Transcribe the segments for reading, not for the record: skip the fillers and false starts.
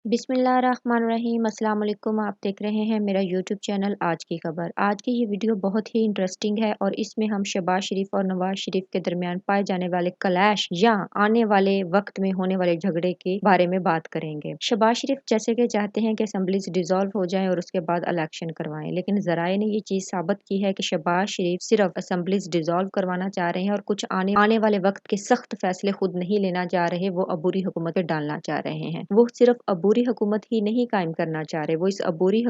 बिस्मिल्लाहिर्रहमानिर्रहीम। अस्सलाम वालेकुम। आप देख रहे हैं मेरा यूट्यूब चैनल आज की खबर। आज की ये वीडियो बहुत ही इंटरेस्टिंग है और इसमें हम शहबाज शरीफ और नवाज शरीफ के दरमियान पाए जाने वाले क्लैश या आने वाले वक्त में होने वाले झगड़े के बारे में बात करेंगे। शहबाज शरीफ जैसे कि चाहते हैं कि असेंबलीज डिसॉल्व हो जाएं और उसके बाद इलेक्शन करवाएं, लेकिन जराए ने ये चीज साबित की है कि शहबाज शरीफ सिर्फ असेंबलीज डिसॉल्व करवाना चाह रहे हैं और कुछ आने वाले वक्त के सख्त फैसले खुद नहीं लेना चाह रहे, वो अबूरी हुकूमत पे डालना चाह रहे हैं। वो सिर्फ अबूरी हुकूमत ही नहीं कायम करना चाह रहे, वो इस अबूरी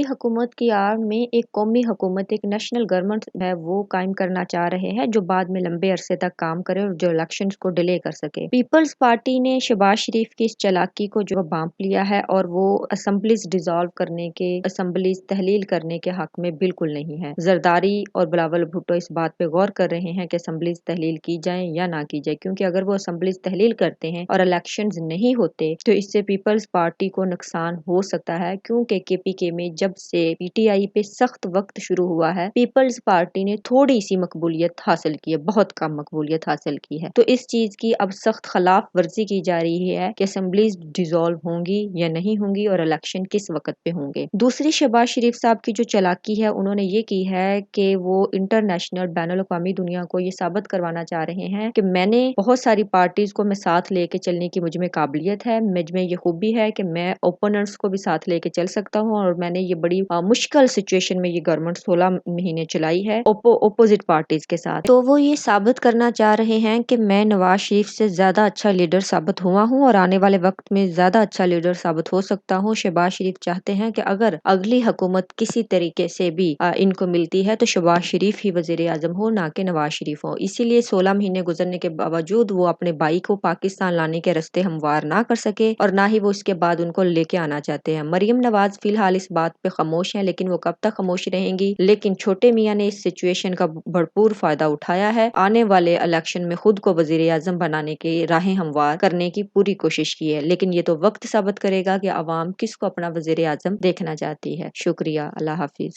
हुकूमत की आड़ में एक कौमी हुकूमत, एक नेशनल गवर्नमेंट है, वो कायम करना चाह रहे हैं जो बाद में लंबे अरसे तक काम करे और जो इलेक्शंस को डिले कर सके। पीपल्स पार्टी ने शहबाज शरीफ की इस चालाकी को जो भांप लिया है और वो असेंबलीज डिसॉल्व करने के, असेंबलीज तहलील करने के हक में बिल्कुल नहीं है। जरदारी और बिलावल भुट्टो इस बात पे गौर कर रहे हैं कि असेंबलीज तहलील की जाए या ना की जाए, क्योंकि अगर वो असेंबलीज तहलील करते हैं और इलेक्शंस नहीं होते तो इससे पीपल्स पार्टी को नुकसान हो सकता है, क्योंकि केपीके में जब से पीटीआई पे सख्त वक्त शुरू हुआ है, पीपल्स पार्टी ने थोड़ी सी मकबूलियत हासिल की है, बहुत कम मकबूलियत हासिल की है। तो इस चीज की अब सख्त खिलाफ वर्जी की जा रही है कि असेंबलीज डिसॉल्व होंगी या नहीं होंगी और इलेक्शन किस वक्त पे होंगे। दूसरी, शहबाज शरीफ साहब की जो चालाकी है, उन्होंने ये की है कि वो इंटरनेशनल बैनुल अक़वामी दुनिया को ये साबित करवाना चाह रहे हैं कि मैंने बहुत सारी पार्टीज को मैं साथ लेके चलने की मुझ में काबिलियत है, मुझ में ये खूबी है कि मैं ओपोनेंट्स को भी साथ लेके चल सकता हूँ और मैंने ये बड़ी मुश्किल सिचुएशन में ये गवर्नमेंट 16 महीने चलाई है ओपोजिट पार्टीज के साथ। तो वो ये साबित करना चाह रहे हैं कि मैं नवाज शरीफ से ज्यादा अच्छा लीडर साबित हुआ हूँ और आने वाले वक्त में ज्यादा अच्छा लीडर साबित हो सकता हूँ। शहबाज शरीफ चाहते हैं कि अगर अगली हुकूमत किसी तरीके से भी इनको मिलती है तो शहबाज शरीफ ही वजीर आजम हो, ना कि नवाज शरीफ हो। इसीलिए 16 महीने गुजरने के बावजूद वो अपने भाई को पाकिस्तान लाने के रास्ते हमवार ना कर सके और ना ही वो इसके बाद उनको लेके आना चाहते हैं। मरियम नवाज फिलहाल इस बात पे खामोश हैं, लेकिन वो कब तक खामोश रहेंगी। लेकिन छोटे मियाँ ने इस सिचुएशन का भरपूर फायदा उठाया है, आने वाले इलेक्शन में खुद को वजीर आजम बनाने की राहें हमवार करने की पूरी कोशिश की है। लेकिन ये तो वक्त साबित करेगा कि अवाम किसको अपना वजीर आजम देखना चाहती है। शुक्रिया, अल्लाह हाफिज।